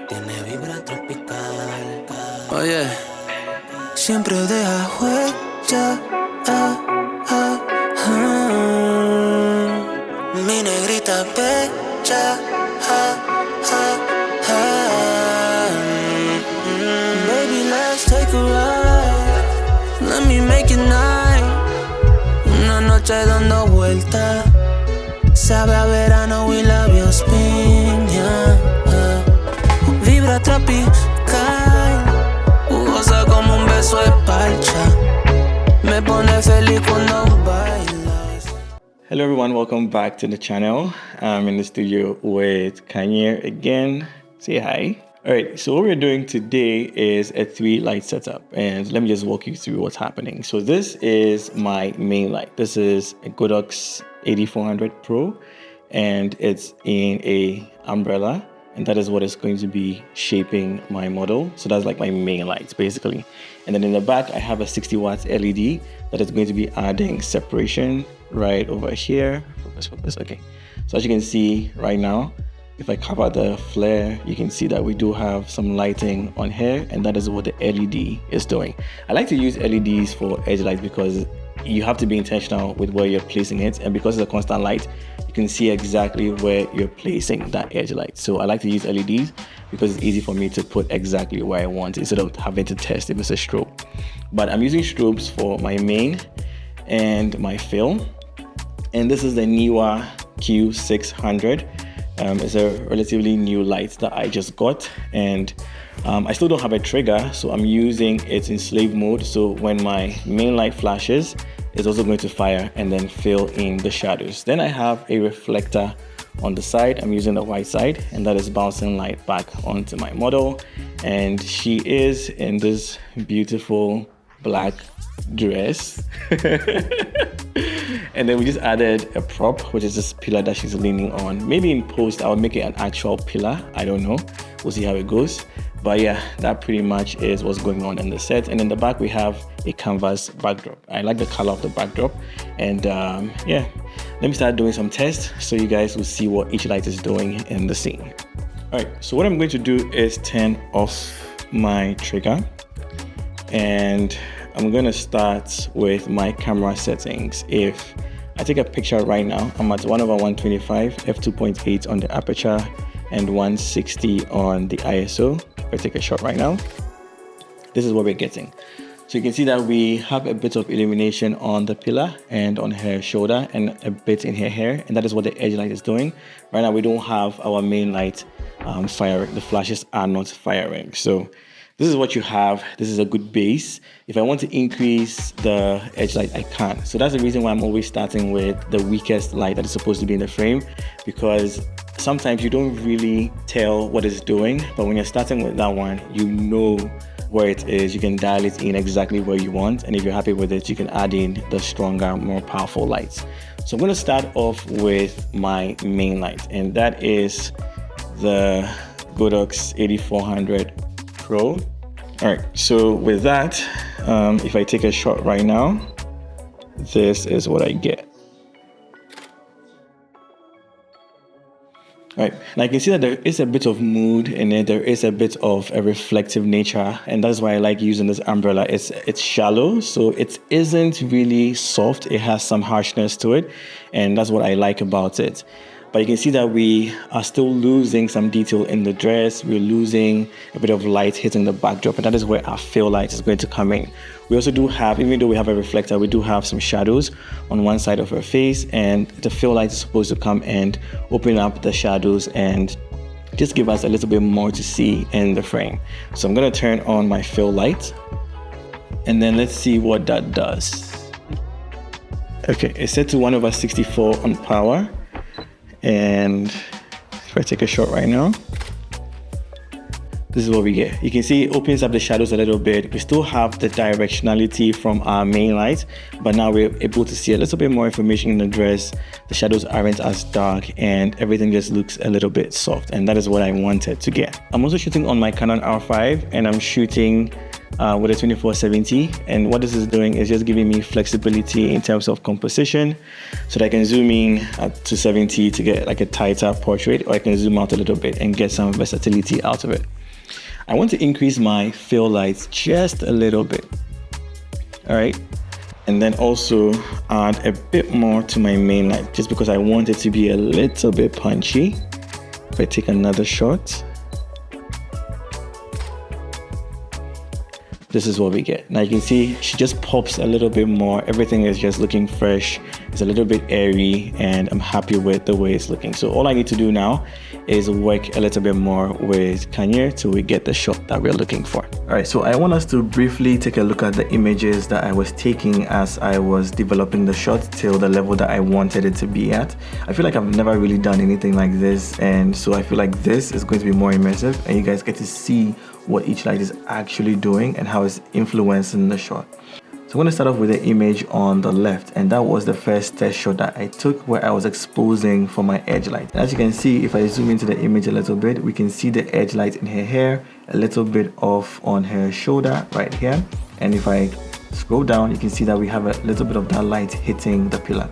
Tiene vibra tropical. Oye, siempre deja huella. Mi negrita bella. Baby, let's take a ride. Let me make it night. Una noche dando vueltas. Sabe a verano y labios piña. Vibra tropical. Goza como un beso de parcha. Me pone feliz cuando bailas. Hello everyone, welcome back to the channel. I'm in the studio with Kanye again. Say hi. Alright, so what we're doing today is a 3-light setup, and let me just walk you through what's happening. So this is my main light. This is a Godox 8400 Pro, and it's in a umbrella, and that is what is going to be shaping my model. So that's like my main lights basically. And then in the back I have a 60 watts LED that is going to be adding separation right over here. Focus. Okay, so as you can see right now, if I cover the flare, you can see that we do have some lighting on here, and that is what the LED is doing. I like to use LEDs for edge lights because you have to be intentional with where you're placing it, and because it's a constant light, you can see exactly where you're placing that edge light. So I like to use LEDs because it's easy for me to put exactly where I want instead of having to test if it's a strobe. But I'm using strobes for my main and my fill, and this is the Neewa Q600. It's a relatively new light that I just got, and I still don't have a trigger, so I'm using it in slave mode. So when my main light flashes, it's also going to fire and then fill in the shadows. Then I have a reflector on the side. I'm using the white side, and that is bouncing light back onto my model, and she is in this beautiful black dress. And then we just added a prop, which is this pillar that she's leaning on. Maybe in post I'll make it an actual pillar, I don't know, we'll see how it goes. But yeah, that pretty much is what's going on in the set. And in the back we have a canvas backdrop. I like the color of the backdrop, and yeah, let me start doing some tests so you guys will see what each light is doing in the scene. All right, so what I'm going to do is turn off my trigger, and I'm going to start with my camera settings. If I take a picture right now, I'm at 1/125, f2.8 on the aperture, and 160 on the ISO. If I take a shot right now, this is what we're getting. So you can see that we have a bit of illumination on the pillar and on her shoulder, and a bit in her hair, and that is what the edge light is doing. Right now we don't have our main light firing. The flashes are not firing. So this is what you have. This is a good base. If I want to increase the edge light, I can. So that's the reason why I'm always starting with the weakest light that is supposed to be in the frame, because sometimes you don't really tell what it's doing, but when you're starting with that one, you know where it is. You can dial it in exactly where you want, and if you're happy with it, you can add in the stronger, more powerful lights. So I'm going to start off with my main light, and that is the Godox 8400 Pro. All right, so with that, if I take a shot right now, this is what I get. All right, and I can see that there is a bit of mood in it. There is a bit of a reflective nature, and that's why I like using this umbrella. It's shallow, so it isn't really soft. It has some harshness to it, and that's what I like about it. But you can see that we are still losing some detail in the dress. We're losing a bit of light hitting the backdrop, and that is where our fill light is going to come in. We also do have, even though we have a reflector, we do have some shadows on one side of her face, and the fill light is supposed to come and open up the shadows and just give us a little bit more to see in the frame. So I'm gonna turn on my fill light, and then let's see what that does. Okay, it's set to 1/64 on power. And if I take a shot right now, this is what we get. You can see it opens up the shadows a little bit. We still have the directionality from our main light, but now we're able to see a little bit more information in the dress. The shadows aren't as dark, and everything just looks a little bit soft, and that is what I wanted to get. I'm also shooting on my Canon R5, and I'm shooting with a 2470, and what this is doing is just giving me flexibility in terms of composition, so that I can zoom in to 70 to get like a tighter portrait, or I can zoom out a little bit and get some versatility out of it. I want to increase my fill lights just a little bit, all right, and then also add a bit more to my main light, just because I want it to be a little bit punchy. If I take another shot, this is what we get. Now you can see she just pops a little bit more. Everything is just looking fresh. It's a little bit airy, and I'm happy with the way it's looking. So all I need to do now is work a little bit more with Canon till we get the shot that we're looking for. All right, so I want us to briefly take a look at the images that I was taking as I was developing the shot till the level that I wanted it to be at. I feel like I've never really done anything like this, and so I feel like this is going to be more immersive, and you guys get to see what each light is actually doing and how it's influencing the shot. So I'm going to start off with the image on the left, and that was the first test shot that I took where I was exposing for my edge light. And as you can see, if I zoom into the image a little bit, we can see the edge light in her hair, a little bit off on her shoulder right here. And if I scroll down, you can see that we have a little bit of that light hitting the pillar.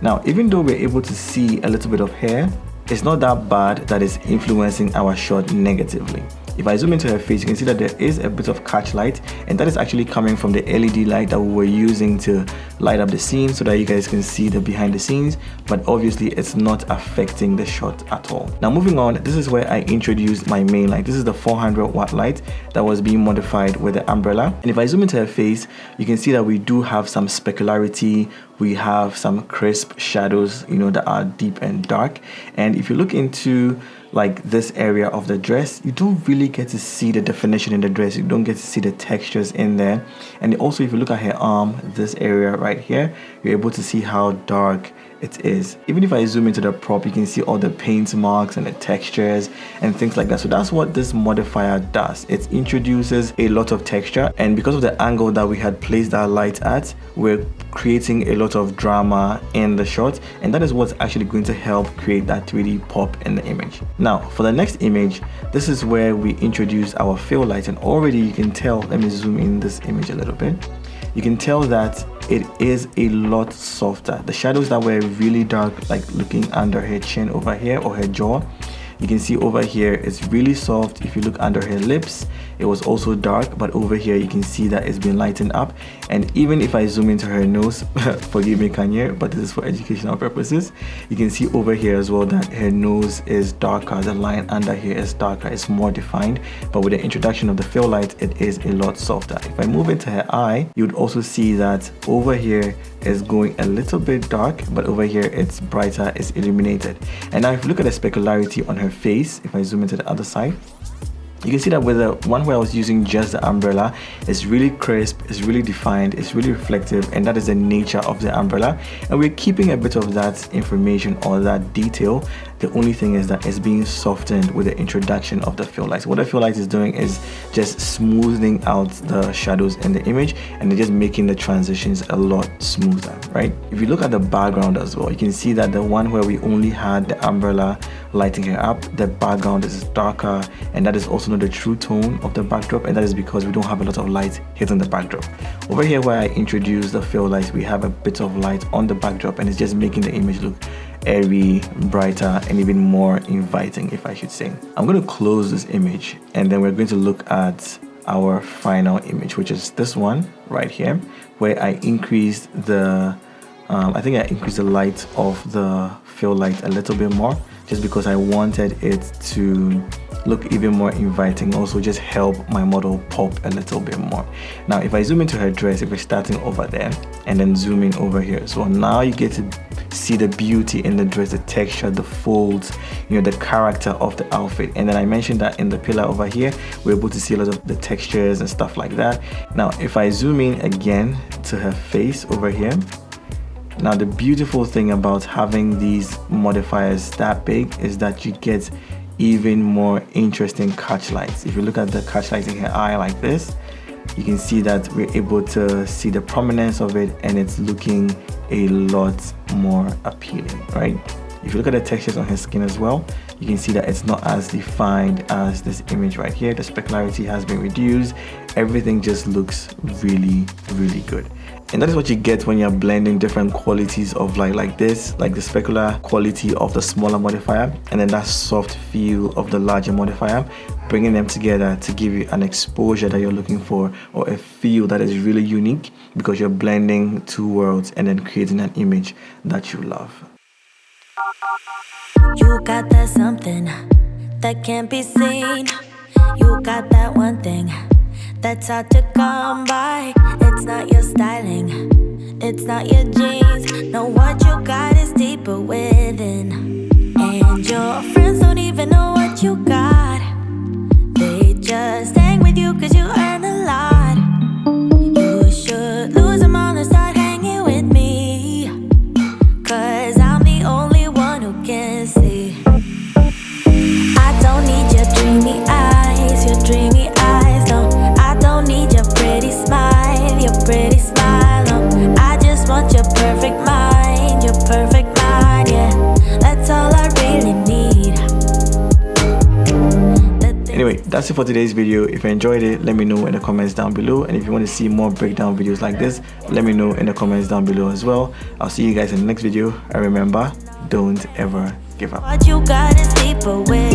Now, even though we're able to see a little bit of hair, it's not that bad that it's influencing our shot negatively. If I zoom into her face, you can see that there is a bit of catch light, and that is actually coming from the LED light that we were using to light up the scene so that you guys can see the behind the scenes, but obviously it's not affecting the shot at all. Now moving on, this is where I introduced my main light. This is the 400 watt light that was being modified with the umbrella. And if I zoom into her face, you can see that we do have some specularity. We have some crisp shadows, you know, that are deep and dark. And if you look into like this area of the dress, you don't really get to see the definition in the dress. You don't get to see the textures in there. And also, if you look at her arm, this area right here, you're able to see how dark it is. Even if I zoom into the prop, you can see all the paint marks and the textures and things like that. So that's what this modifier does. It introduces a lot of texture, and because of the angle that we had placed our light at, we're creating a lot of drama in the shot, and that is what's actually going to help create that 3D pop in the image. Now for the next image, this is where we introduce our fill light, and already you can tell, let me zoom in this image a little bit, you can tell that it is a lot softer. The shadows that were really dark, like looking under her chin over here or her jaw, you can see over here it's really soft. If you look under her lips, it was also dark, but over here you can see that it's been lightened up. And even if I zoom into her nose, forgive me Kanye, but this is for educational purposes, you can see over here as well that her nose is darker, the line under here is darker, it's more defined, but with the introduction of the fill light, it is a lot softer. If I move into her eye, you would also see that over here is going a little bit dark, but over here it's brighter, it's illuminated. And now if you look at the specularity on her face, if I zoom into the other side, you can see that with the one where I was using just the umbrella, it's really crisp, it's really defined, it's really reflective, and that is the nature of the umbrella. And we're keeping a bit of that information or that detail. The only thing is that it's being softened with the introduction of the fill light. So what the fill light is doing is just smoothing out the shadows in the image, and they're just making the transitions a lot smoother, right? If you look at the background as well, you can see that the one where we only had the umbrella lighting her up, the background is darker, and that is also not the true tone of the backdrop, and that is because we don't have a lot of light hitting the backdrop. Over here where I introduced the fill light, we have a bit of light on the backdrop, and it's just making the image look airy, brighter, and even more inviting, if I should say. I'm going to close this image, and then we're going to look at our final image, which is this one right here, where I increased the I think I increased the light of the fill light a little bit more, just because I wanted it to look even more inviting, also just help my model pop a little bit more. Now if I zoom into her dress, if we're starting over there and then zooming over here, so now you get to see the beauty in the dress, the texture, the folds, you know, the character of the outfit. And then I mentioned that in the pillar over here, we're able to see a lot of the textures and stuff like that. Now if I zoom in again to her face over here, now the beautiful thing about having these modifiers that big is that you get even more interesting catch lights. If you look at the catch lights in her eye like this, you can see that we're able to see the prominence of it, and it's looking a lot more appealing, right? If you look at the textures on his skin as well, you can see that it's not as defined as this image right here. The specularity has been reduced. Everything just looks really, really good. And that is what you get when you're blending different qualities of light like this, like the specular quality of the smaller modifier and then that soft feel of the larger modifier, bringing them together to give you an exposure that you're looking for, or a feel that is really unique because you're blending two worlds and then creating an image that you love. You got that something that can't be seen. You got that one thing that's hard to come by. It's not your styling, it's not your jeans. No, what you got is deeper within. And your friends don't even know what you got. They just hang with you cause you earn a lot. You should lose them all and start hanging with me, cause I'm the only one who can see. I don't need your dreamy eyes, no. I don't need your pretty smile, no. I just want your perfect mind, yeah. That's all I really need. Anyway, that's it for today's video. If you enjoyed it, let me know in the comments down below. And if you want to see more breakdown videos like this, let me know in the comments down below as well. I'll see you guys in the next video. And remember, don't ever give up. What you got is deeper with